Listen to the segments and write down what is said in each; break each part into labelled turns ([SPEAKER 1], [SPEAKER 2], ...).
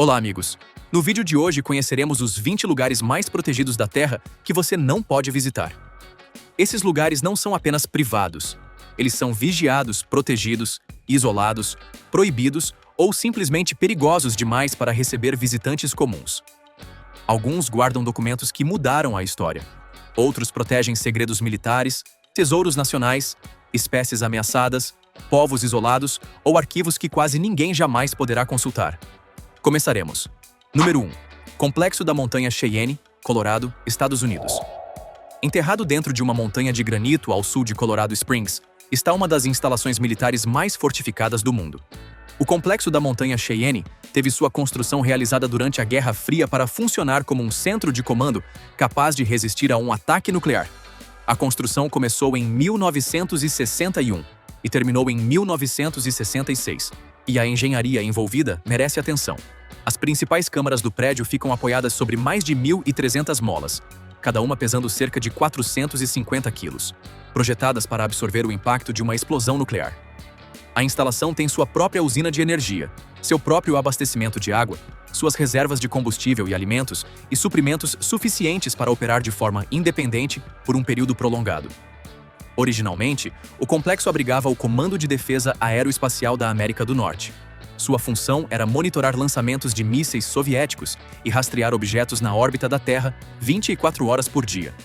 [SPEAKER 1] Olá, amigos! No vídeo de hoje conheceremos os 20 lugares mais protegidos da Terra que você não pode visitar. Esses lugares não são apenas privados. Eles são vigiados, protegidos, isolados, proibidos ou simplesmente perigosos demais para receber visitantes comuns. Alguns guardam documentos que mudaram a história. Outros protegem segredos militares, tesouros nacionais, espécies ameaçadas, povos isolados ou arquivos que quase ninguém jamais poderá consultar. Começaremos. Número 1. Complexo da Montanha Cheyenne, Colorado, Estados Unidos. Enterrado dentro de uma montanha de granito ao sul de Colorado Springs, está uma das instalações militares mais fortificadas do mundo. O Complexo da Montanha Cheyenne teve sua construção realizada durante a Guerra Fria para funcionar como um centro de comando capaz de resistir a um ataque nuclear. A construção começou em 1961 e terminou em 1966, e a engenharia envolvida merece atenção. As principais câmaras do prédio ficam apoiadas sobre mais de 1.300 molas, cada uma pesando cerca de 450 quilos, projetadas para absorver o impacto de uma explosão nuclear. A instalação tem sua própria usina de energia, seu próprio abastecimento de água, suas reservas de combustível e alimentos e suprimentos suficientes para operar de forma independente por um período prolongado. Originalmente, o complexo abrigava o Comando de Defesa Aeroespacial da América do Norte. Sua função era monitorar lançamentos de mísseis soviéticos e rastrear objetos na órbita da Terra 24 horas por dia.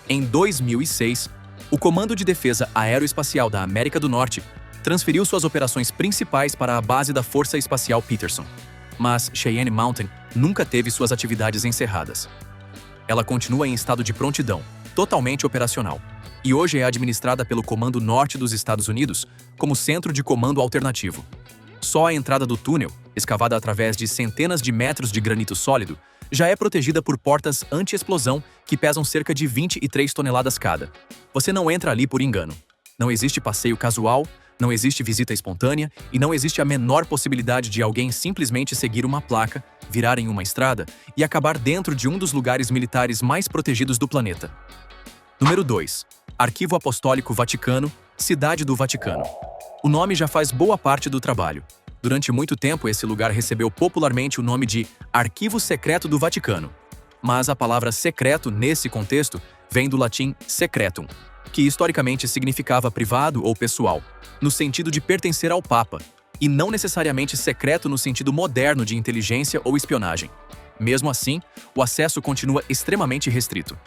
[SPEAKER 1] Em 2006, o Comando de Defesa Aeroespacial da América do Norte transferiu suas operações principais para a base da Força Espacial Peterson. Mas Cheyenne Mountain nunca teve suas atividades encerradas. Ela continua em estado de prontidão, totalmente operacional, e hoje é administrada pelo Comando Norte dos Estados Unidos como centro de comando alternativo. Só a entrada do túnel, escavada através de centenas de metros de granito sólido, já é protegida por portas anti-explosão que pesam cerca de 23 toneladas cada. Você não entra ali por engano. Não existe passeio casual, não existe visita espontânea e não existe a menor possibilidade de alguém simplesmente seguir uma placa, virar em uma estrada e acabar dentro de um dos lugares militares mais protegidos do planeta. Número 2. Arquivo Apostólico Vaticano, Cidade do Vaticano. O nome já faz boa parte do trabalho. Durante muito tempo, esse lugar recebeu popularmente o nome de Arquivo Secreto do Vaticano. Mas a palavra secreto, nesse contexto, vem do latim secretum, que historicamente significava privado ou pessoal, no sentido de pertencer ao Papa, e não necessariamente secreto no sentido moderno de inteligência ou espionagem. Mesmo assim, o acesso continua extremamente restrito.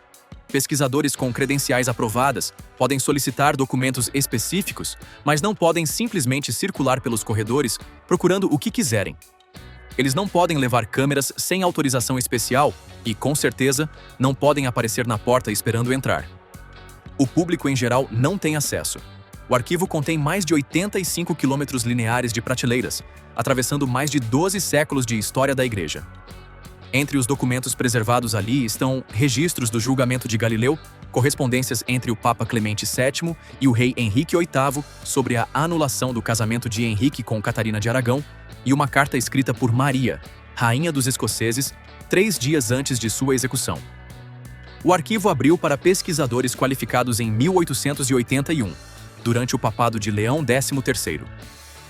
[SPEAKER 1] Pesquisadores com credenciais aprovadas podem solicitar documentos específicos, mas não podem simplesmente circular pelos corredores procurando o que quiserem. Eles não podem levar câmeras sem autorização especial e, com certeza, não podem aparecer na porta esperando entrar. O público em geral não tem acesso. O arquivo contém mais de 85 quilômetros lineares de prateleiras, atravessando mais de 12 séculos de história da Igreja. Entre os documentos preservados ali estão registros do julgamento de Galileu, correspondências entre o Papa Clemente VII e o rei Henrique VIII sobre a anulação do casamento de Henrique com Catarina de Aragão e uma carta escrita por Maria, rainha dos escoceses, 3 dias antes de sua execução. O arquivo abriu para pesquisadores qualificados em 1881, durante o papado de Leão XIII.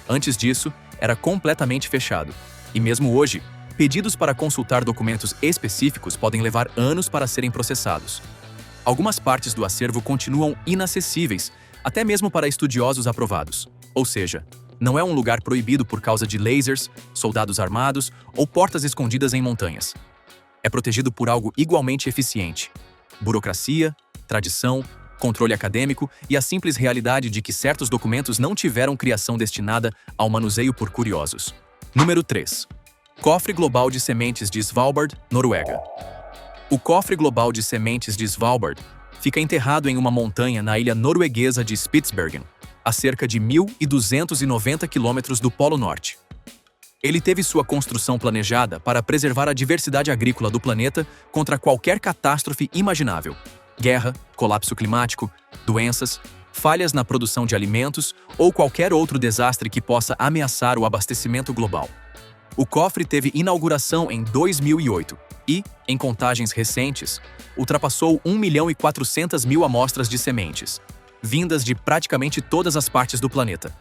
[SPEAKER 1] Antes disso, era completamente fechado, e mesmo hoje, pedidos para consultar documentos específicos podem levar anos para serem processados. Algumas partes do acervo continuam inacessíveis, até mesmo para estudiosos aprovados. Ou seja, não é um lugar proibido por causa de lasers, soldados armados ou portas escondidas em montanhas. É protegido por algo igualmente eficiente: burocracia, tradição, controle acadêmico e a simples realidade de que certos documentos não tiveram criação destinada ao manuseio por curiosos. Número 3. Cofre Global de Sementes de Svalbard, Noruega. O Cofre Global de Sementes de Svalbard fica enterrado em uma montanha na ilha norueguesa de Spitsbergen, a cerca de 1.290 quilômetros do Polo Norte. Ele teve sua construção planejada para preservar a diversidade agrícola do planeta contra qualquer catástrofe imaginável: guerra, colapso climático, doenças, falhas na produção de alimentos ou qualquer outro desastre que possa ameaçar o abastecimento global. O cofre teve inauguração em 2008 e, em contagens recentes, ultrapassou 1.400.000 amostras de sementes, vindas de praticamente todas as partes do planeta.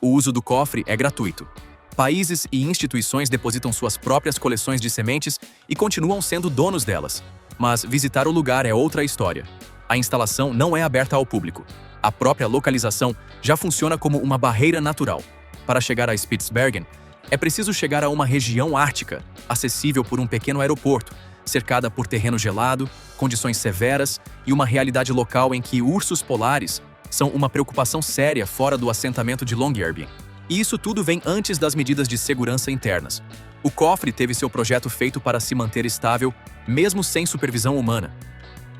[SPEAKER 1] O uso do cofre é gratuito. Países e instituições depositam suas próprias coleções de sementes e continuam sendo donos delas. Mas visitar o lugar é outra história. A instalação não é aberta ao público. A própria localização já funciona como uma barreira natural. Para chegar a Spitsbergen, é preciso chegar a uma região ártica, acessível por um pequeno aeroporto, cercada por terreno gelado, condições severas e uma realidade local em que ursos polares são uma preocupação séria fora do assentamento de Longyearbyen. E isso tudo vem antes das medidas de segurança internas. O cofre teve seu projeto feito para se manter estável, mesmo sem supervisão humana.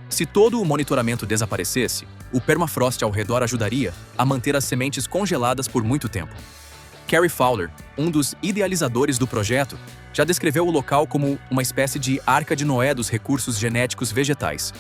[SPEAKER 1] Se todo o monitoramento desaparecesse, o permafrost ao redor ajudaria a manter as sementes congeladas por muito tempo. Cary Fowler, um dos idealizadores do projeto, já descreveu o local como uma espécie de Arca de Noé dos recursos genéticos vegetais.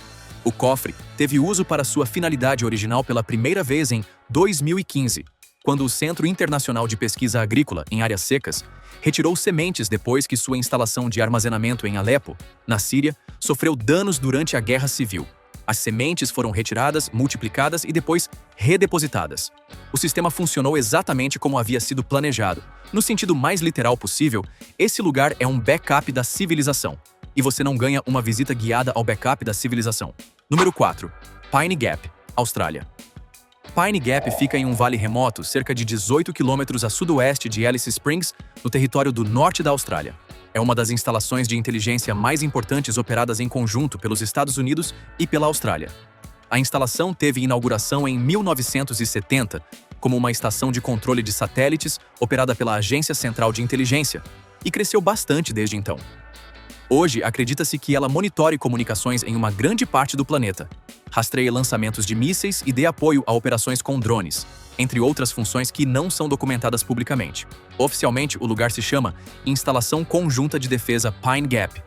[SPEAKER 1] O cofre teve uso para sua finalidade original pela primeira vez em 2015, quando o Centro Internacional de Pesquisa Agrícola em Áreas Secas retirou sementes depois que sua instalação de armazenamento em Alepo, na Síria, sofreu danos durante a Guerra Civil. As sementes foram retiradas, multiplicadas e depois redepositadas. O sistema funcionou exatamente como havia sido planejado. No sentido mais literal possível, esse lugar é um backup da civilização. E você não ganha uma visita guiada ao backup da civilização. Número 4. Pine Gap, Austrália. Pine Gap fica em um vale remoto, cerca de 18 quilômetros a sudoeste de Alice Springs, no território do norte da Austrália. É uma das instalações de inteligência mais importantes operadas em conjunto pelos Estados Unidos e pela Austrália. A instalação teve inauguração em 1970 como uma estação de controle de satélites operada pela Agência Central de Inteligência e cresceu bastante desde então. Hoje, acredita-se que ela monitore comunicações em uma grande parte do planeta, rastreie lançamentos de mísseis e dê apoio a operações com drones, entre outras funções que não são documentadas publicamente. Oficialmente, o lugar se chama Instalação Conjunta de Defesa Pine Gap.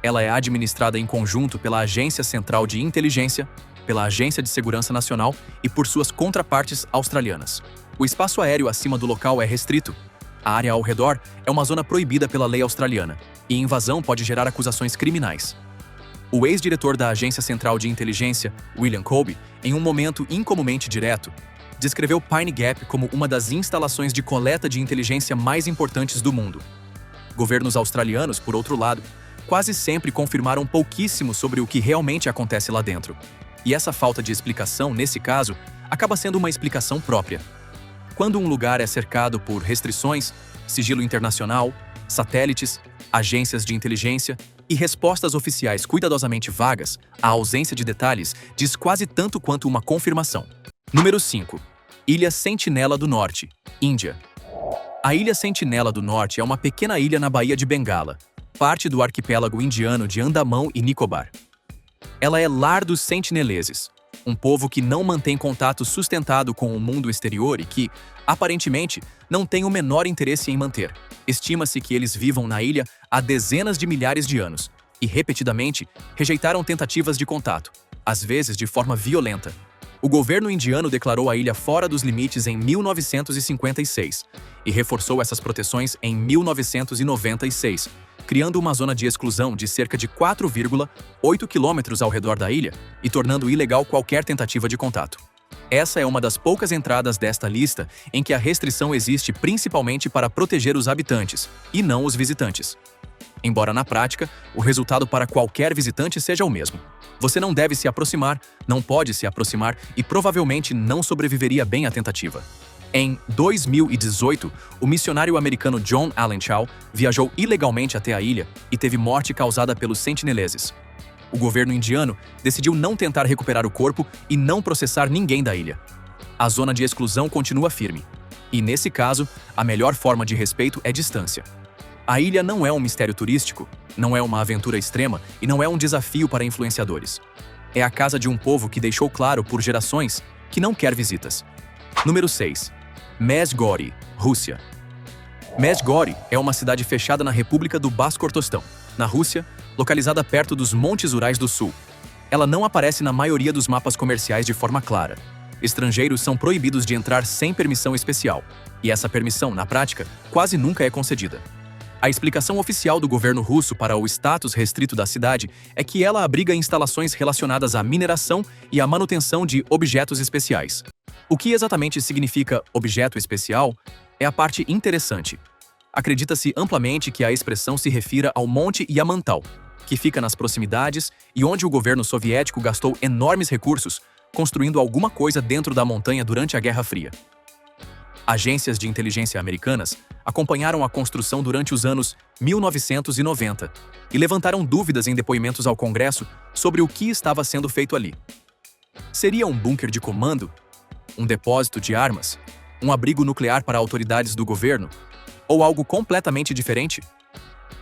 [SPEAKER 1] Ela é administrada em conjunto pela Agência Central de Inteligência, pela Agência de Segurança Nacional e por suas contrapartes australianas. O espaço aéreo acima do local é restrito. A área ao redor é uma zona proibida pela lei australiana, e invasão pode gerar acusações criminais. O ex-diretor da Agência Central de Inteligência, William Colby, em um momento incomumente direto, descreveu Pine Gap como uma das instalações de coleta de inteligência mais importantes do mundo. Governos australianos, por outro lado, quase sempre confirmaram pouquíssimo sobre o que realmente acontece lá dentro. E essa falta de explicação, nesse caso, acaba sendo uma explicação própria. Quando um lugar é cercado por restrições, sigilo internacional, satélites, agências de inteligência e respostas oficiais cuidadosamente vagas, a ausência de detalhes diz quase tanto quanto uma confirmação. Número 5. Ilha Sentinela do Norte, Índia. A Ilha Sentinela do Norte é uma pequena ilha na Baía de Bengala, parte do arquipélago indiano de Andamão e Nicobar. Ela é lar dos sentineleses, um povo que não mantém contato sustentado com o mundo exterior e que, aparentemente, não tem o menor interesse em manter. Estima-se que eles vivam na ilha há dezenas de milhares de anos e, repetidamente, rejeitaram tentativas de contato, às vezes de forma violenta. O governo indiano declarou a ilha fora dos limites em 1956 e reforçou essas proteções em 1996, criando uma zona de exclusão de cerca de 4,8 quilômetros ao redor da ilha e tornando ilegal qualquer tentativa de contato. Essa é uma das poucas entradas desta lista em que a restrição existe principalmente para proteger os habitantes, e não os visitantes. Embora na prática, o resultado para qualquer visitante seja o mesmo. Você não deve se aproximar, não pode se aproximar e provavelmente não sobreviveria bem à tentativa. Em 2018, o missionário americano John Allen Chau viajou ilegalmente até a ilha e teve morte causada pelos sentineleses. O governo indiano decidiu não tentar recuperar o corpo e não processar ninguém da ilha. A zona de exclusão continua firme. E, nesse caso, a melhor forma de respeito é distância. A ilha não é um mistério turístico, não é uma aventura extrema e não é um desafio para influenciadores. É a casa de um povo que deixou claro por gerações que não quer visitas. Número 6. Mezhgori, Rússia. Mezhgori é uma cidade fechada na República do Bascortostão, na Rússia, localizada perto dos Montes Urais do Sul. Ela não aparece na maioria dos mapas comerciais de forma clara. Estrangeiros são proibidos de entrar sem permissão especial, e essa permissão, na prática, quase nunca é concedida. A explicação oficial do governo russo para o status restrito da cidade é que ela abriga instalações relacionadas à mineração e à manutenção de objetos especiais. O que exatamente significa objeto especial é a parte interessante. Acredita-se amplamente que a expressão se refira ao Monte Yamantal, que fica nas proximidades e onde o governo soviético gastou enormes recursos construindo alguma coisa dentro da montanha durante a Guerra Fria. Agências de inteligência americanas acompanharam a construção durante os anos 1990 e levantaram dúvidas em depoimentos ao Congresso sobre o que estava sendo feito ali. Seria um bunker de comando? Um depósito de armas? Um abrigo nuclear para autoridades do governo? Ou algo completamente diferente?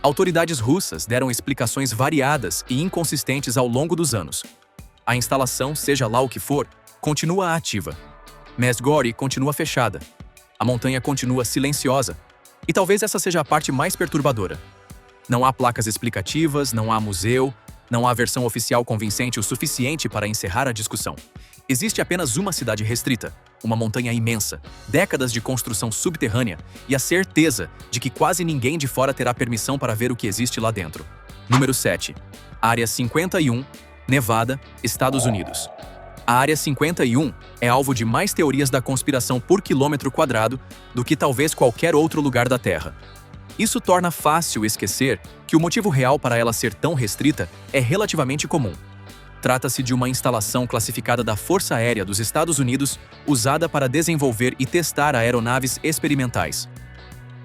[SPEAKER 1] Autoridades russas deram explicações variadas e inconsistentes ao longo dos anos. A instalação, seja lá o que for, continua ativa. Mesgori continua fechada. A montanha continua silenciosa. E talvez essa seja a parte mais perturbadora. Não há placas explicativas, não há museu, não há versão oficial convincente o suficiente para encerrar a discussão. Existe apenas uma cidade restrita, uma montanha imensa, décadas de construção subterrânea e a certeza de que quase ninguém de fora terá permissão para ver o que existe lá dentro. Número 7. Área 51, Nevada, Estados Unidos. A Área 51 é alvo de mais teorias da conspiração por quilômetro quadrado do que talvez qualquer outro lugar da Terra. Isso torna fácil esquecer que o motivo real para ela ser tão restrita é relativamente comum. Trata-se de uma instalação classificada da Força Aérea dos Estados Unidos usada para desenvolver e testar aeronaves experimentais.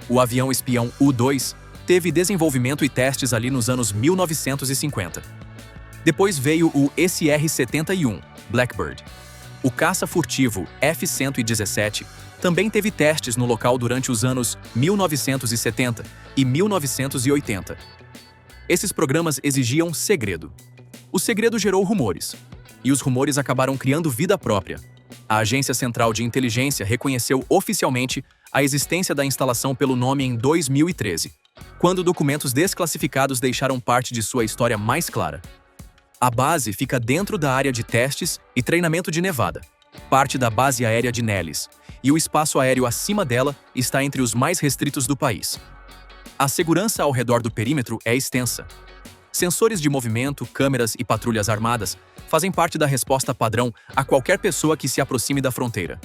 [SPEAKER 1] O avião espião U-2 teve desenvolvimento e testes ali nos anos 1950. Depois veio o SR-71, Blackbird. O caça furtivo F-117 também teve testes no local durante os anos 1970 e 1980. Esses programas exigiam segredo. O segredo gerou rumores, e os rumores acabaram criando vida própria. A Agência Central de Inteligência reconheceu oficialmente a existência da instalação pelo nome em 2013, quando documentos desclassificados deixaram parte de sua história mais clara. A base fica dentro da área de testes e treinamento de Nevada, parte da base aérea de Nellis, e o espaço aéreo acima dela está entre os mais restritos do país. A segurança ao redor do perímetro é extensa. Sensores de movimento, câmeras e patrulhas armadas fazem parte da resposta padrão a qualquer pessoa que se aproxime da fronteira.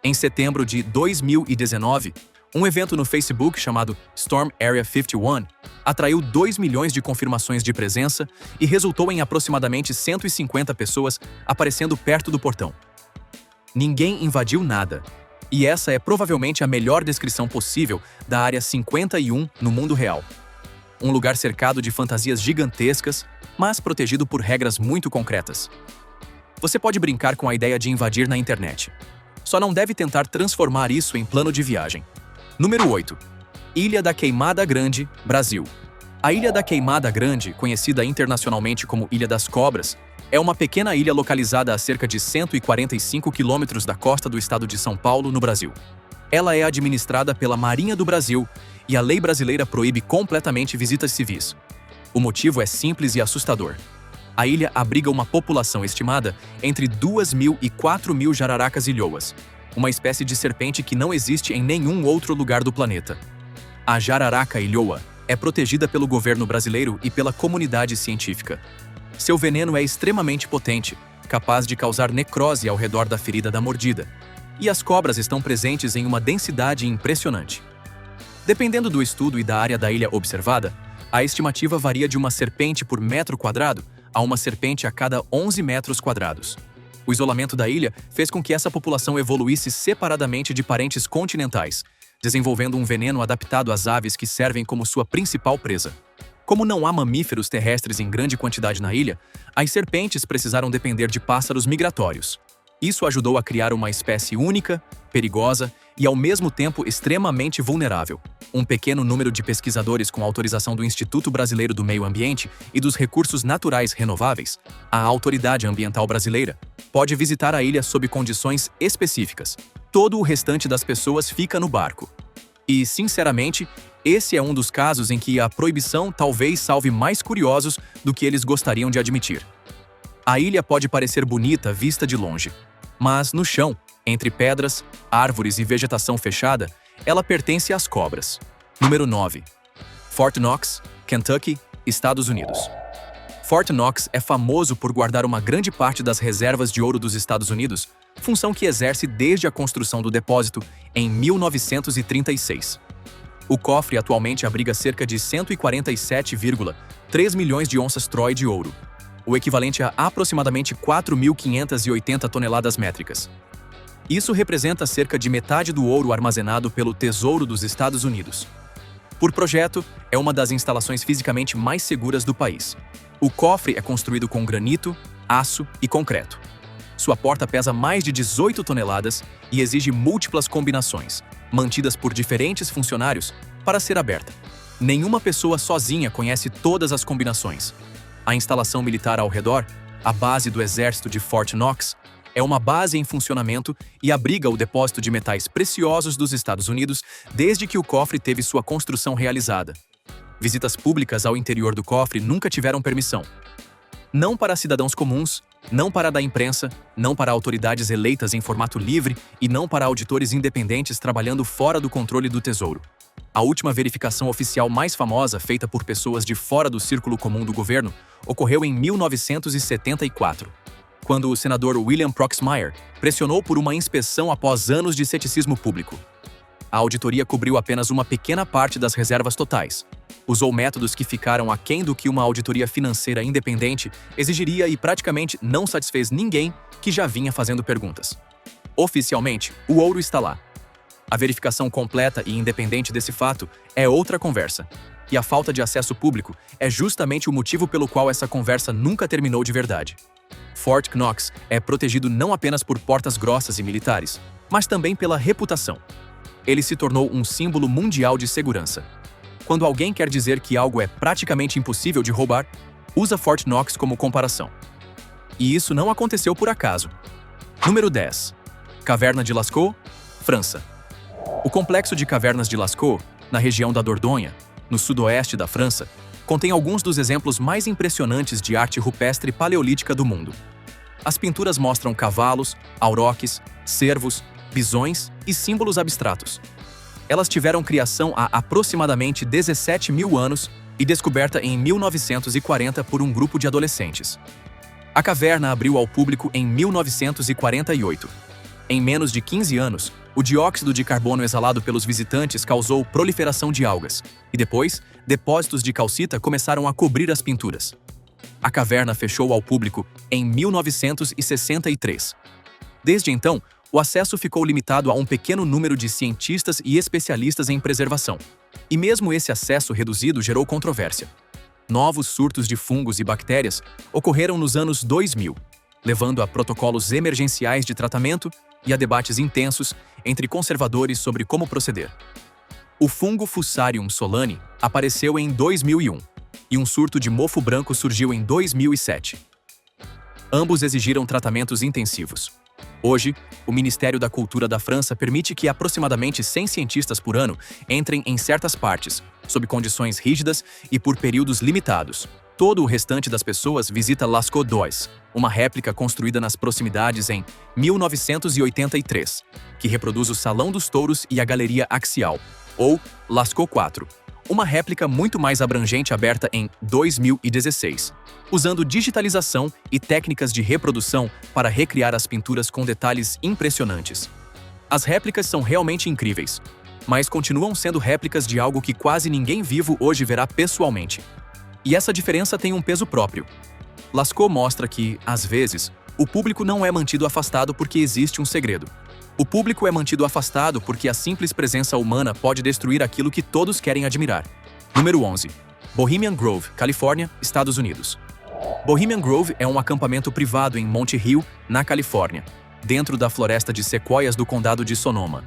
[SPEAKER 1] Em setembro de 2019, um evento no Facebook chamado Storm Area 51 atraiu 2 milhões de confirmações de presença e resultou em aproximadamente 150 pessoas aparecendo perto do portão. Ninguém invadiu nada, e essa é provavelmente a melhor descrição possível da Área 51 no mundo real. Um lugar cercado de fantasias gigantescas, mas protegido por regras muito concretas. Você pode brincar com a ideia de invadir na internet. Só não deve tentar transformar isso em plano de viagem. Número 8. Ilha da Queimada Grande, Brasil. A Ilha da Queimada Grande, conhecida internacionalmente como Ilha das Cobras, é uma pequena ilha localizada a cerca de 145 quilômetros da costa do estado de São Paulo, no Brasil. Ela é administrada pela Marinha do Brasil e a lei brasileira proíbe completamente visitas civis. O motivo é simples e assustador. A ilha abriga uma população estimada entre 2.000 e 4.000 jararacas ilhoas, uma espécie de serpente que não existe em nenhum outro lugar do planeta. A jararaca ilhoa é protegida pelo governo brasileiro e pela comunidade científica. Seu veneno é extremamente potente, capaz de causar necrose ao redor da ferida da mordida, e as cobras estão presentes em uma densidade impressionante. Dependendo do estudo e da área da ilha observada, a estimativa varia de uma serpente por metro quadrado a uma serpente a cada 11 metros quadrados. O isolamento da ilha fez com que essa população evoluísse separadamente de parentes continentais, desenvolvendo um veneno adaptado às aves que servem como sua principal presa. Como não há mamíferos terrestres em grande quantidade na ilha, as serpentes precisaram depender de pássaros migratórios. Isso ajudou a criar uma espécie única, perigosa e ao mesmo tempo extremamente vulnerável. Um pequeno número de pesquisadores com autorização do Instituto Brasileiro do Meio Ambiente e dos Recursos Naturais Renováveis, a Autoridade Ambiental Brasileira, pode visitar a ilha sob condições específicas. Todo o restante das pessoas fica no barco. E, sinceramente, esse é um dos casos em que a proibição talvez salve mais curiosos do que eles gostariam de admitir. A ilha pode parecer bonita vista de longe, mas no chão, entre pedras, árvores e vegetação fechada, ela pertence às cobras. Número 9. Fort Knox, Kentucky, Estados Unidos. Fort Knox é famoso por guardar uma grande parte das reservas de ouro dos Estados Unidos, função que exerce desde a construção do depósito em 1936. O cofre atualmente abriga cerca de 147,3 milhões de onças Troy de ouro, o equivalente a aproximadamente 4.580 toneladas métricas. Isso representa cerca de metade do ouro armazenado pelo Tesouro dos Estados Unidos. Por projeto, é uma das instalações fisicamente mais seguras do país. O cofre é construído com granito, aço e concreto. Sua porta pesa mais de 18 toneladas e exige múltiplas combinações, mantidas por diferentes funcionários, para ser aberta. Nenhuma pessoa sozinha conhece todas as combinações. A instalação militar ao redor, a base do exército de Fort Knox, é uma base em funcionamento e abriga o depósito de metais preciosos dos Estados Unidos desde que o cofre teve sua construção realizada. Visitas públicas ao interior do cofre nunca tiveram permissão. Não para cidadãos comuns, não para a da imprensa, não para autoridades eleitas em formato livre e não para auditores independentes trabalhando fora do controle do Tesouro. A última verificação oficial mais famosa, feita por pessoas de fora do círculo comum do governo, ocorreu em 1974, quando o senador William Proxmire pressionou por uma inspeção após anos de ceticismo público. A auditoria cobriu apenas uma pequena parte das reservas totais. Usou métodos que ficaram aquém do que uma auditoria financeira independente exigiria e praticamente não satisfez ninguém que já vinha fazendo perguntas. Oficialmente, o ouro está lá. A verificação completa e independente desse fato é outra conversa. E a falta de acesso público é justamente o motivo pelo qual essa conversa nunca terminou de verdade. Fort Knox é protegido não apenas por portas grossas e militares, mas também pela reputação. Ele se tornou um símbolo mundial de segurança. Quando alguém quer dizer que algo é praticamente impossível de roubar, usa Fort Knox como comparação. E isso não aconteceu por acaso. Número 10. Caverna de Lascaux, França. O complexo de cavernas de Lascaux, na região da Dordogne, no sudoeste da França, contém alguns dos exemplos mais impressionantes de arte rupestre paleolítica do mundo. As pinturas mostram cavalos, auroques, cervos, bisões e símbolos abstratos. Elas tiveram criação há aproximadamente 17 mil anos e descoberta em 1940 por um grupo de adolescentes. A caverna abriu ao público em 1948. Em menos de 15 anos, o dióxido de carbono exalado pelos visitantes causou proliferação de algas, e depois, depósitos de calcita começaram a cobrir as pinturas. A caverna fechou ao público em 1963. Desde então, o acesso ficou limitado a um pequeno número de cientistas e especialistas em preservação. E mesmo esse acesso reduzido gerou controvérsia. Novos surtos de fungos e bactérias ocorreram nos anos 2000, levando a protocolos emergenciais de tratamento e a debates intensos entre conservadores sobre como proceder. O fungo Fusarium solani apareceu em 2001 e um surto de mofo branco surgiu em 2007. Ambos exigiram tratamentos intensivos. Hoje, o Ministério da Cultura da França permite que aproximadamente 100 cientistas por ano entrem em certas partes, sob condições rígidas e por períodos limitados. Todo o restante das pessoas visita Lascaux 2, uma réplica construída nas proximidades em 1983, que reproduz o Salão dos Touros e a Galeria Axial, ou Lascaux 4, uma réplica muito mais abrangente aberta em 2016, usando digitalização e técnicas de reprodução para recriar as pinturas com detalhes impressionantes. As réplicas são realmente incríveis, mas continuam sendo réplicas de algo que quase ninguém vivo hoje verá pessoalmente. E essa diferença tem um peso próprio. Lascaux mostra que, às vezes, o público não é mantido afastado porque existe um segredo. O público é mantido afastado porque a simples presença humana pode destruir aquilo que todos querem admirar. Número 11. Bohemian Grove, Califórnia, Estados Unidos. Bohemian Grove é um acampamento privado em Monte Hill, na Califórnia, dentro da floresta de sequoias do condado de Sonoma.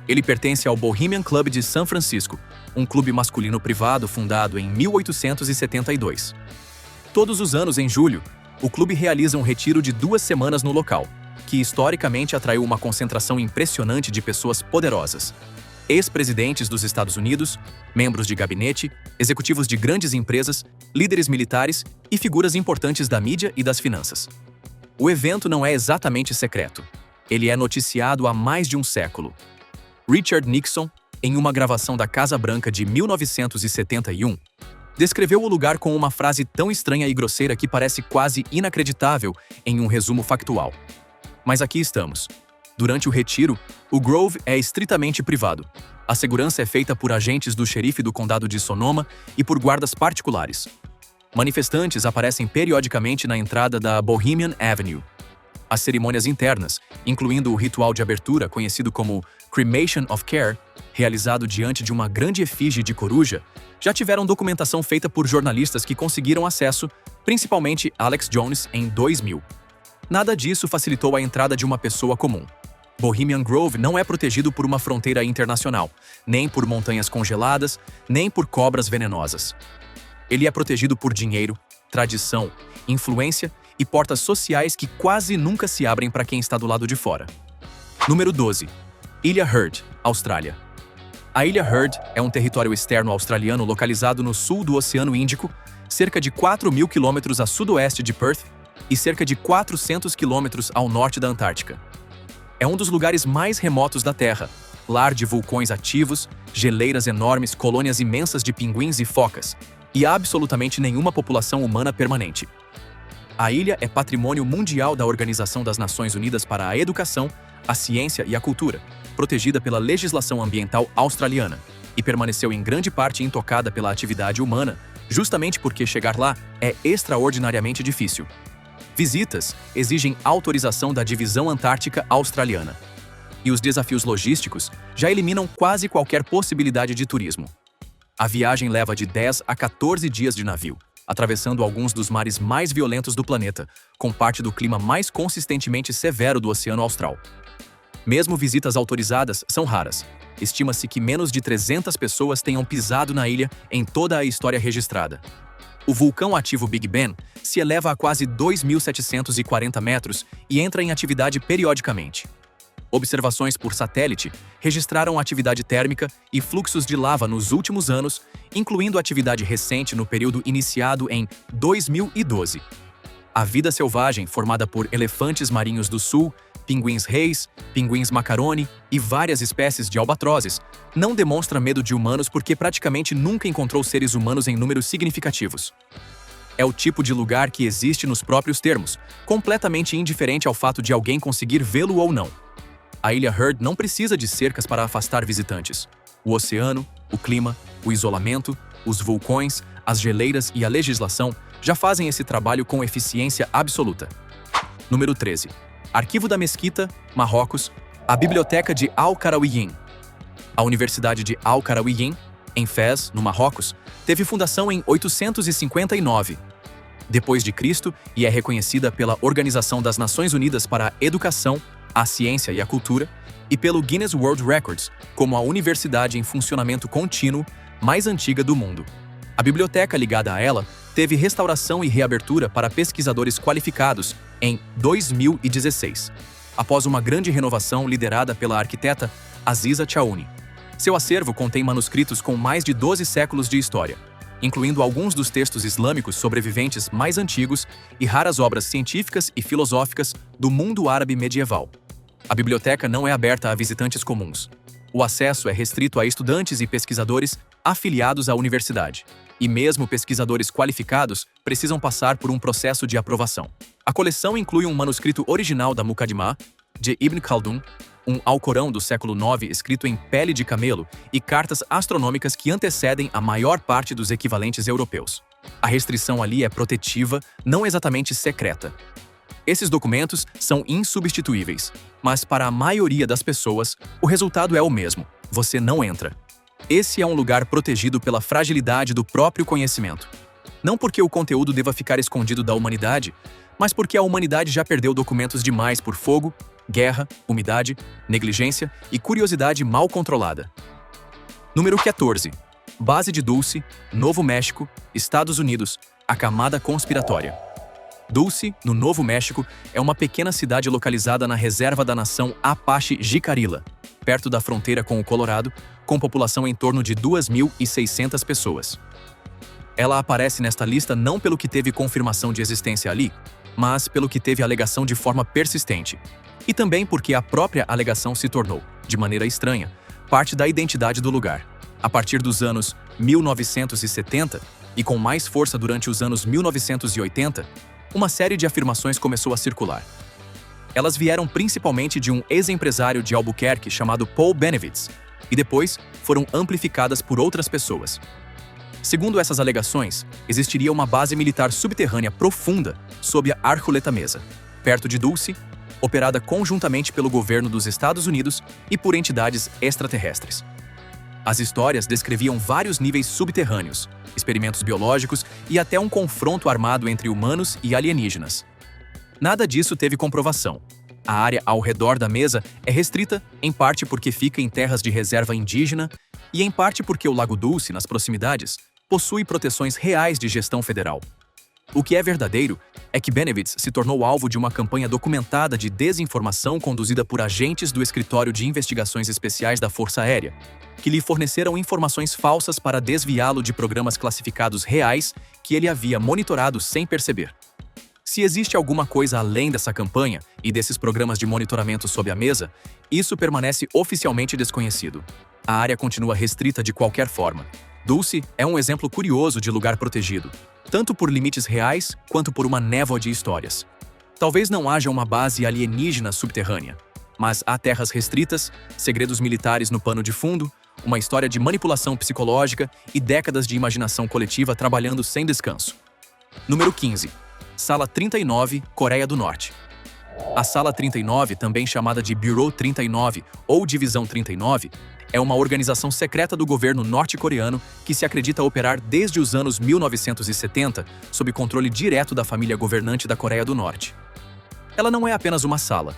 [SPEAKER 1] Ele pertence ao Bohemian Club de São Francisco, um clube masculino privado fundado em 1872. Todos os anos, em julho, o clube realiza um retiro de 2 semanas no local, que historicamente atraiu uma concentração impressionante de pessoas poderosas. Ex-presidentes dos Estados Unidos, membros de gabinete, executivos de grandes empresas, líderes militares e figuras importantes da mídia e das finanças. O evento não é exatamente secreto. Ele é noticiado há mais de um século. Richard Nixon, em uma gravação da Casa Branca de 1971, descreveu o lugar com uma frase tão estranha e grosseira que parece quase inacreditável em um resumo factual. Mas aqui estamos. Durante o retiro, o Grove é estritamente privado. A segurança é feita por agentes do xerife do condado de Sonoma e por guardas particulares. Manifestantes aparecem periodicamente na entrada da Bohemian Avenue. As cerimônias internas, incluindo o ritual de abertura conhecido como Cremation of Care, realizado diante de uma grande efígie de coruja, já tiveram documentação feita por jornalistas que conseguiram acesso, principalmente Alex Jones, em 2000. Nada disso facilitou a entrada de uma pessoa comum. Bohemian Grove não é protegido por uma fronteira internacional, nem por montanhas congeladas, nem por cobras venenosas. Ele é protegido por dinheiro, tradição, influência e portas sociais que quase nunca se abrem para quem está do lado de fora. Número 12. Ilha Heard, Austrália. A Ilha Heard é um território externo australiano localizado no sul do Oceano Índico, cerca de 4.000 quilômetros a sudoeste de Perth e cerca de 400 quilômetros ao norte da Antártica. É um dos lugares mais remotos da Terra, lar de vulcões ativos, geleiras enormes, colônias imensas de pinguins e focas, e absolutamente nenhuma população humana permanente. A ilha é patrimônio mundial da Organização das Nações Unidas para a Educação, a Ciência e a Cultura, protegida pela legislação ambiental australiana, e permaneceu em grande parte intocada pela atividade humana, justamente porque chegar lá é extraordinariamente difícil. Visitas exigem autorização da Divisão Antártica Australiana. E os desafios logísticos já eliminam quase qualquer possibilidade de turismo. A viagem leva de 10 a 14 dias de navio, atravessando alguns dos mares mais violentos do planeta, com parte do clima mais consistentemente severo do Oceano Austral. Mesmo visitas autorizadas são raras. Estima-se que menos de 300 pessoas tenham pisado na ilha em toda a história registrada. O vulcão ativo Big Ben se eleva a quase 2.740 metros e entra em atividade periodicamente. Observações por satélite registraram atividade térmica e fluxos de lava nos últimos anos, incluindo atividade recente no período iniciado em 2012. A vida selvagem, formada por elefantes marinhos do sul, pinguins reis, pinguins macaroni e várias espécies de albatrozes, não demonstra medo de humanos porque praticamente nunca encontrou seres humanos em números significativos. É o tipo de lugar que existe nos próprios termos, completamente indiferente ao fato de alguém conseguir vê-lo ou não. A Ilha Heard não precisa de cercas para afastar visitantes. O oceano, o clima, o isolamento, os vulcões, as geleiras e a legislação já fazem esse trabalho com eficiência absoluta. Número 13. Arquivo da Mesquita, Marrocos, a Biblioteca de Al-Qarawiyyin. A Universidade de Al-Qarawiyyin, em Fez, no Marrocos, teve fundação em 859 depois de Cristo e é reconhecida pela Organização das Nações Unidas para a Educação, a Ciência e a Cultura e pelo Guinness World Records como a universidade em funcionamento contínuo mais antiga do mundo. A biblioteca ligada a ela teve restauração e reabertura para pesquisadores qualificados em 2016, após uma grande renovação liderada pela arquiteta Aziza Chaouni. Seu acervo contém manuscritos com mais de 12 séculos de história, incluindo alguns dos textos islâmicos sobreviventes mais antigos e raras obras científicas e filosóficas do mundo árabe medieval. A biblioteca não é aberta a visitantes comuns. O acesso é restrito a estudantes e pesquisadores afiliados à universidade. E mesmo pesquisadores qualificados precisam passar por um processo de aprovação. A coleção inclui um manuscrito original da Muqaddimah, de Ibn Khaldun, um Alcorão do século IX escrito em pele de camelo e cartas astronômicas que antecedem a maior parte dos equivalentes europeus. A restrição ali é protetiva, não exatamente secreta. Esses documentos são insubstituíveis, mas para a maioria das pessoas, o resultado é o mesmo: você não entra. Esse é um lugar protegido pela fragilidade do próprio conhecimento. Não porque o conteúdo deva ficar escondido da humanidade, mas porque a humanidade já perdeu documentos demais por fogo, guerra, umidade, negligência e curiosidade mal controlada. Número 14. Base de Dulce, Novo México, Estados Unidos, a camada conspiratória. Dulce, no Novo México, é uma pequena cidade localizada na reserva da nação Apache Jicarilla, perto da fronteira com o Colorado, com população em torno de 2.600 pessoas. Ela aparece nesta lista não pelo que teve confirmação de existência ali, mas pelo que teve alegação de forma persistente. E também porque a própria alegação se tornou, de maneira estranha, parte da identidade do lugar. A partir dos anos 1970, e com mais força durante os anos 1980, uma série de afirmações começou a circular. Elas vieram principalmente de um ex-empresário de Albuquerque chamado Paul Benevitz, e depois foram amplificadas por outras pessoas. Segundo essas alegações, existiria uma base militar subterrânea profunda sob a Archuleta Mesa, perto de Dulce, operada conjuntamente pelo governo dos Estados Unidos e por entidades extraterrestres. As histórias descreviam vários níveis subterrâneos, experimentos biológicos e até um confronto armado entre humanos e alienígenas. Nada disso teve comprovação. A área ao redor da mesa é restrita, em parte porque fica em terras de reserva indígena e em parte porque o Lago Dulce, nas proximidades, possui proteções reais de gestão federal. O que é verdadeiro é que Benevitz se tornou alvo de uma campanha documentada de desinformação conduzida por agentes do Escritório de Investigações Especiais da Força Aérea, que lhe forneceram informações falsas para desviá-lo de programas classificados reais que ele havia monitorado sem perceber. Se existe alguma coisa além dessa campanha e desses programas de monitoramento sob a mesa, isso permanece oficialmente desconhecido. A área continua restrita de qualquer forma. Dulce é um exemplo curioso de lugar protegido, tanto por limites reais quanto por uma névoa de histórias. Talvez não haja uma base alienígena subterrânea, mas há terras restritas, segredos militares no pano de fundo, uma história de manipulação psicológica e décadas de imaginação coletiva trabalhando sem descanso. Número 15. Sala 39, Coreia do Norte. A Sala 39, também chamada de Bureau 39 ou Divisão 39, é uma organização secreta do governo norte-coreano que se acredita operar desde os anos 1970 sob controle direto da família governante da Coreia do Norte. Ela não é apenas uma sala.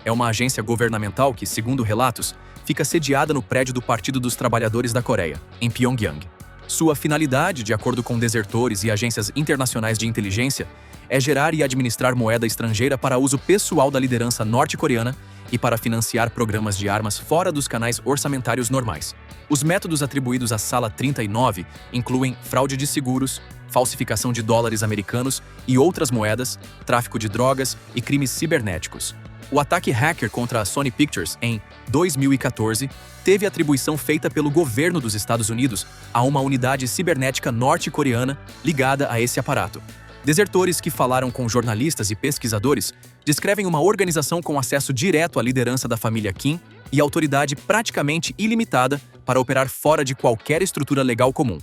[SPEAKER 1] É uma agência governamental que, segundo relatos, fica sediada no prédio do Partido dos Trabalhadores da Coreia, em Pyongyang. Sua finalidade, de acordo com desertores e agências internacionais de inteligência, é gerar e administrar moeda estrangeira para uso pessoal da liderança norte-coreana e para financiar programas de armas fora dos canais orçamentários normais. Os métodos atribuídos à Sala 39 incluem fraude de seguros, falsificação de dólares americanos e outras moedas, tráfico de drogas e crimes cibernéticos. O ataque hacker contra a Sony Pictures em 2014 teve atribuição feita pelo governo dos Estados Unidos a uma unidade cibernética norte-coreana ligada a esse aparato. Desertores que falaram com jornalistas e pesquisadores descrevem uma organização com acesso direto à liderança da família Kim e autoridade praticamente ilimitada para operar fora de qualquer estrutura legal comum.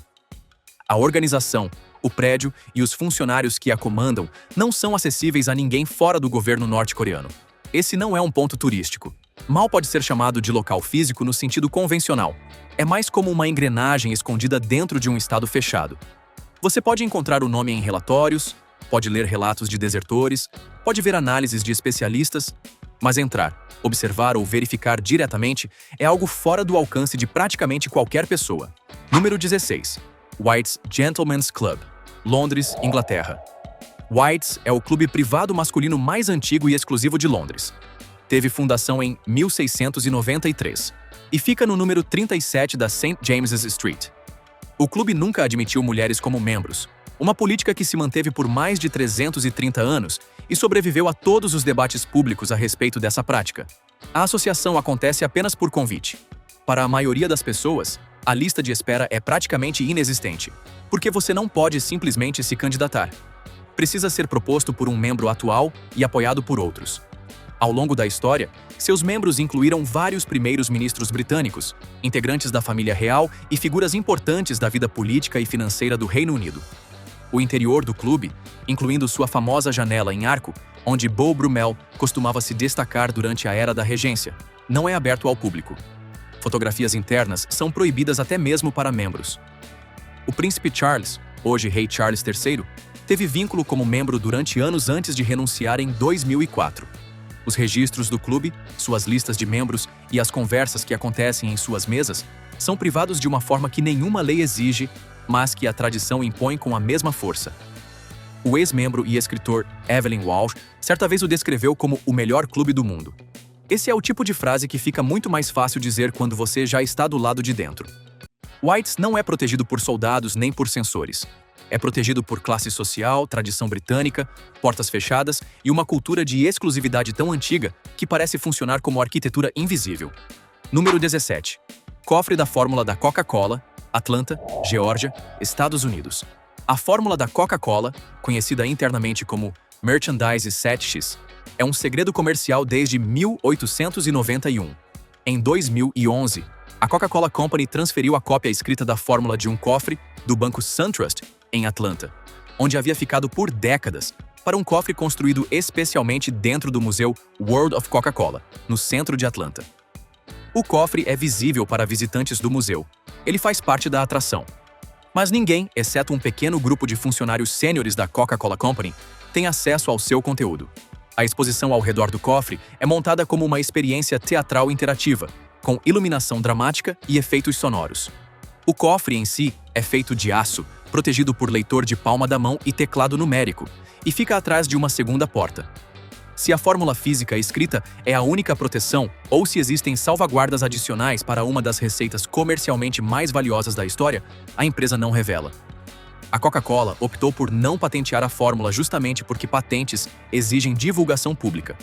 [SPEAKER 1] A organização, o prédio e os funcionários que a comandam não são acessíveis a ninguém fora do governo norte-coreano. Esse não é um ponto turístico. Mal pode ser chamado de local físico no sentido convencional. É mais como uma engrenagem escondida dentro de um estado fechado. Você pode encontrar o nome em relatórios, pode ler relatos de desertores, pode ver análises de especialistas, mas entrar, observar ou verificar diretamente é algo fora do alcance de praticamente qualquer pessoa. Número 16. White's Gentlemen's Club, Londres, Inglaterra. White's é o clube privado masculino mais antigo e exclusivo de Londres. Teve fundação em 1693 e fica no número 37 da St. James's Street. O clube nunca admitiu mulheres como membros, uma política que se manteve por mais de 330 anos e sobreviveu a todos os debates públicos a respeito dessa prática. A associação acontece apenas por convite. Para a maioria das pessoas, a lista de espera é praticamente inexistente, porque você não pode simplesmente se candidatar. Precisa ser proposto por um membro atual e apoiado por outros. Ao longo da história, seus membros incluíram vários primeiros ministros britânicos, integrantes da família real e figuras importantes da vida política e financeira do Reino Unido. O interior do clube, incluindo sua famosa janela em arco, onde Beau Brummel costumava se destacar durante a Era da Regência, não é aberto ao público. Fotografias internas são proibidas até mesmo para membros. O príncipe Charles, hoje rei Charles III, teve vínculo como membro durante anos antes de renunciar em 2004. Os registros do clube, suas listas de membros e as conversas que acontecem em suas mesas são privados de uma forma que nenhuma lei exige, mas que a tradição impõe com a mesma força. O ex-membro e escritor Evelyn Walsh certa vez o descreveu como o melhor clube do mundo. Esse é o tipo de frase que fica muito mais fácil dizer quando você já está do lado de dentro. White's não é protegido por soldados nem por censores. É protegido por classe social, tradição britânica, portas fechadas e uma cultura de exclusividade tão antiga que parece funcionar como arquitetura invisível. Número 17. Cofre da fórmula da Coca-Cola, Atlanta, Geórgia, Estados Unidos. A fórmula da Coca-Cola, conhecida internamente como Merchandise 7X, É um segredo comercial desde 1891. Em 2011, a Coca-Cola Company transferiu a cópia escrita da fórmula de um cofre do banco SunTrust, em Atlanta, onde havia ficado por décadas, para um cofre construído especialmente dentro do Museu World of Coca-Cola, no centro de Atlanta. O cofre é visível para visitantes do museu. Ele faz parte da atração. Mas ninguém, exceto um pequeno grupo de funcionários sêniores da Coca-Cola Company, tem acesso ao seu conteúdo. A exposição ao redor do cofre é montada como uma experiência teatral interativa, com iluminação dramática e efeitos sonoros. O cofre em si é feito de aço, protegido por leitor de palma da mão e teclado numérico, e fica atrás de uma segunda porta. Se a fórmula física escrita é a única proteção, ou se existem salvaguardas adicionais para uma das receitas comercialmente mais valiosas da história, a empresa não revela. A Coca-Cola optou por não patentear a fórmula justamente porque patentes exigem divulgação pública.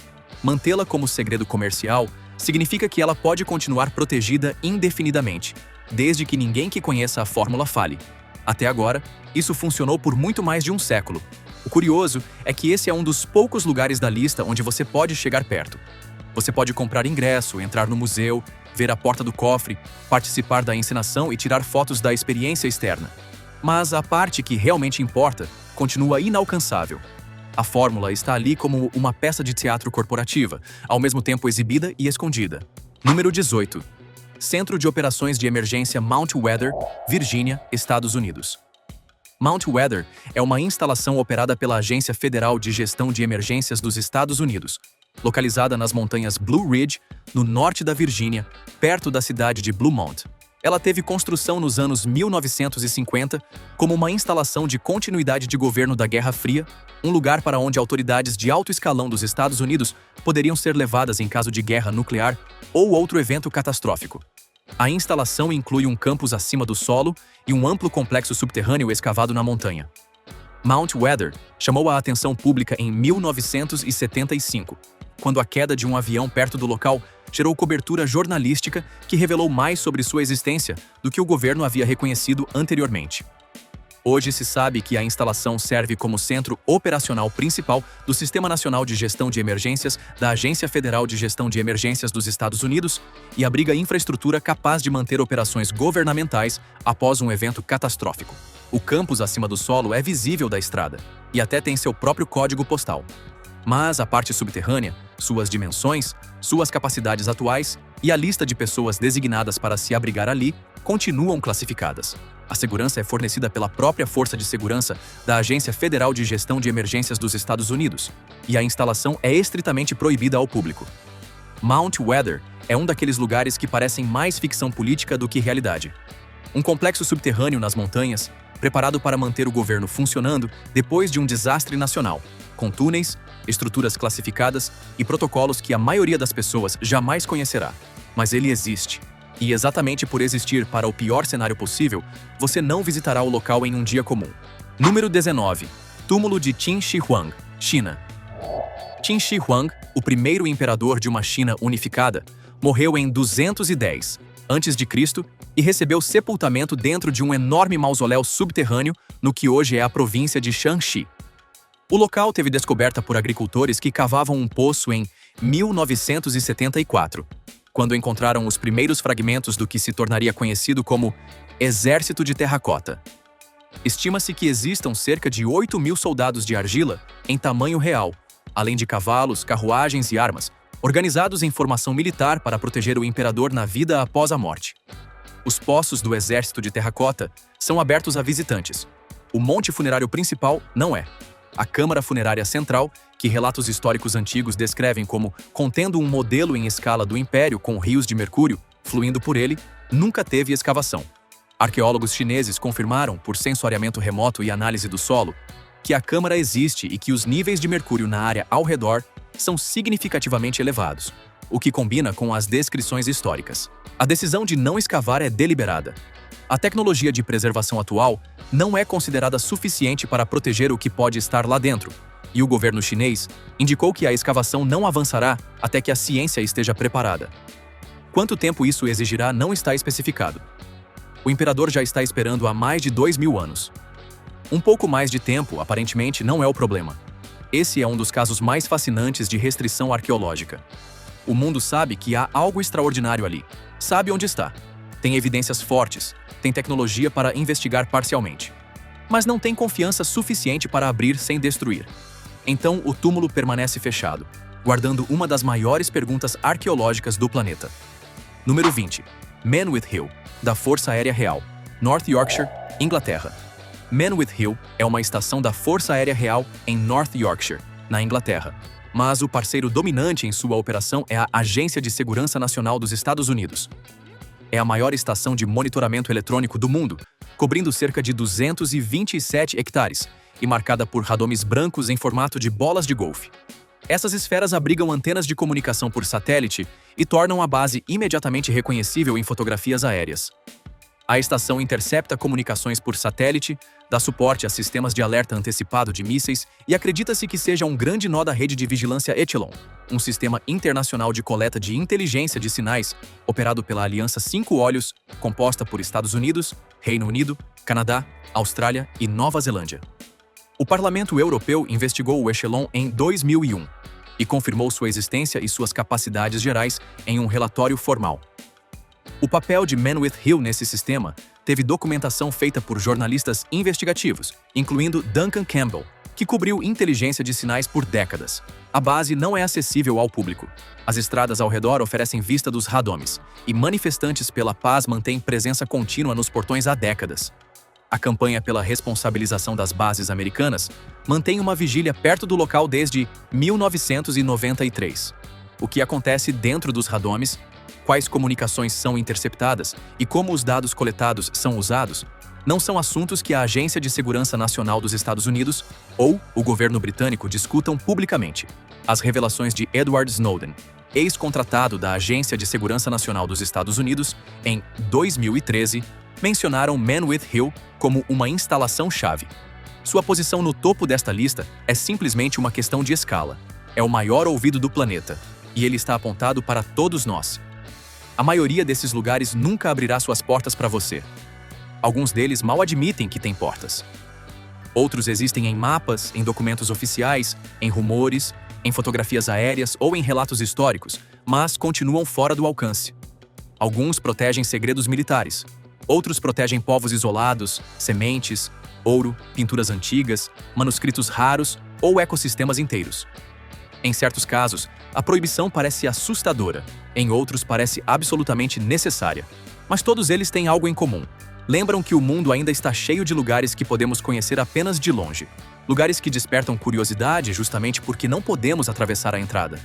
[SPEAKER 1] Mantê-la como segredo comercial significa que ela pode continuar protegida indefinidamente, desde que ninguém que conheça a fórmula fale. Até agora, isso funcionou por muito mais de um século. O curioso é que esse é um dos poucos lugares da lista onde você pode chegar perto. Você pode comprar ingresso, entrar no museu, ver a porta do cofre, participar da encenação e tirar fotos da experiência externa. Mas a parte que realmente importa continua inalcançável. A fórmula está ali como uma peça de teatro corporativa, ao mesmo tempo exibida e escondida. Número 18. Centro de Operações de Emergência Mount Weather, Virgínia, Estados Unidos. Mount Weather é uma instalação operada pela Agência Federal de Gestão de Emergências dos Estados Unidos, localizada nas montanhas Blue Ridge, no norte da Virgínia, perto da cidade de Bluemont. Ela teve construção nos anos 1950 como uma instalação de continuidade de governo da Guerra Fria, um lugar para onde autoridades de alto escalão dos Estados Unidos poderiam ser levadas em caso de guerra nuclear ou outro evento catastrófico. A instalação inclui um campus acima do solo e um amplo complexo subterrâneo escavado na montanha. Mount Weather chamou a atenção pública em 1975, quando a queda de um avião perto do local gerou cobertura jornalística que revelou mais sobre sua existência do que o governo havia reconhecido anteriormente. Hoje se sabe que a instalação serve como centro operacional principal do Sistema Nacional de Gestão de Emergências da Agência Federal de Gestão de Emergências dos Estados Unidos e abriga infraestrutura capaz de manter operações governamentais após um evento catastrófico. O campus acima do solo é visível da estrada e até tem seu próprio código postal. Mas a parte subterrânea, suas dimensões, suas capacidades atuais e a lista de pessoas designadas para se abrigar ali continuam classificadas. A segurança é fornecida pela própria Força de Segurança da Agência Federal de Gestão de Emergências dos Estados Unidos, e a instalação é estritamente proibida ao público. Mount Weather é um daqueles lugares que parecem mais ficção política do que realidade. Um complexo subterrâneo nas montanhas, preparado para manter o governo funcionando depois de um desastre nacional, com túneis, estruturas classificadas e protocolos que a maioria das pessoas jamais conhecerá. Mas ele existe. E exatamente por existir para o pior cenário possível, você não visitará o local em um dia comum. Número 19. Túmulo de Qin Shi Huang, China. Qin Shi Huang, o primeiro imperador de uma China unificada, morreu em 210 a.C. e recebeu sepultamento dentro de um enorme mausoléu subterrâneo no que hoje é a província de Shanxi. O local teve descoberta por agricultores que cavavam um poço em 1974, quando encontraram os primeiros fragmentos do que se tornaria conhecido como Exército de Terracota. Estima-se que existam cerca de 8.000 soldados de argila em tamanho real, além de cavalos, carruagens e armas, organizados em formação militar para proteger o imperador na vida após a morte. Os poços do Exército de Terracota são abertos a visitantes. O monte funerário principal não é. A Câmara Funerária Central, que relatos históricos antigos descrevem como contendo um modelo em escala do Império com rios de mercúrio fluindo por ele, nunca teve escavação. Arqueólogos chineses confirmaram, por sensoriamento remoto e análise do solo, que a câmara existe e que os níveis de mercúrio na área ao redor são significativamente elevados, o que combina com as descrições históricas. A decisão de não escavar é deliberada. A tecnologia de preservação atual não é considerada suficiente para proteger o que pode estar lá dentro, e o governo chinês indicou que a escavação não avançará até que a ciência esteja preparada. Quanto tempo isso exigirá não está especificado. O imperador já está esperando há mais de 2.000 anos. Um pouco mais de tempo, aparentemente, não é o problema. Esse é um dos casos mais fascinantes de restrição arqueológica. O mundo sabe que há algo extraordinário ali. Sabe onde está. Tem evidências fortes, tem tecnologia para investigar parcialmente. Mas não tem confiança suficiente para abrir sem destruir. Então, o túmulo permanece fechado, guardando uma das maiores perguntas arqueológicas do planeta. Número 20. Manwith Hill, da Força Aérea Real, North Yorkshire, Inglaterra. Manwith Hill é uma estação da Força Aérea Real em North Yorkshire, na Inglaterra. Mas o parceiro dominante em sua operação é a Agência de Segurança Nacional dos Estados Unidos. É a maior estação de monitoramento eletrônico do mundo, cobrindo cerca de 227 hectares e marcada por radomes brancos em formato de bolas de golfe. Essas esferas abrigam antenas de comunicação por satélite e tornam a base imediatamente reconhecível em fotografias aéreas. A estação intercepta comunicações por satélite, dá suporte a sistemas de alerta antecipado de mísseis e acredita-se que seja um grande nó da rede de vigilância Echelon, um sistema internacional de coleta de inteligência de sinais operado pela Aliança Cinco Olhos, composta por Estados Unidos, Reino Unido, Canadá, Austrália e Nova Zelândia. O Parlamento Europeu investigou o Echelon em 2001 e confirmou sua existência e suas capacidades gerais em um relatório formal. O papel de Manwith Hill nesse sistema teve documentação feita por jornalistas investigativos, incluindo Duncan Campbell, que cobriu inteligência de sinais por décadas. A base não é acessível ao público. As estradas ao redor oferecem vista dos radomes, e manifestantes pela paz mantêm presença contínua nos portões há décadas. A campanha pela responsabilização das bases americanas mantém uma vigília perto do local desde 1993. O que acontece dentro dos radomes, quais comunicações são interceptadas e como os dados coletados são usados, não são assuntos que a Agência de Segurança Nacional dos Estados Unidos ou o governo britânico discutam publicamente. As revelações de Edward Snowden, ex-contratado da Agência de Segurança Nacional dos Estados Unidos, em 2013, mencionaram Manwith Hill como uma instalação-chave. Sua posição no topo desta lista é simplesmente uma questão de escala. É o maior ouvido do planeta, e ele está apontado para todos nós. A maioria desses lugares nunca abrirá suas portas para você. Alguns deles mal admitem que têm portas. Outros existem em mapas, em documentos oficiais, em rumores, em fotografias aéreas ou em relatos históricos, mas continuam fora do alcance. Alguns protegem segredos militares. Outros protegem povos isolados, sementes, ouro, pinturas antigas, manuscritos raros ou ecossistemas inteiros. Em certos casos, a proibição parece assustadora, em outros parece absolutamente necessária. Mas todos eles têm algo em comum. Lembram que o mundo ainda está cheio de lugares que podemos conhecer apenas de longe. Lugares que despertam curiosidade justamente porque não podemos atravessar a entrada.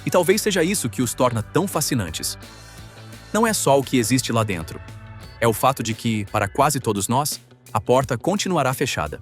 [SPEAKER 1] E talvez seja isso que os torna tão fascinantes. Não é só o que existe lá dentro. É o fato de que, para quase todos nós, a porta continuará fechada.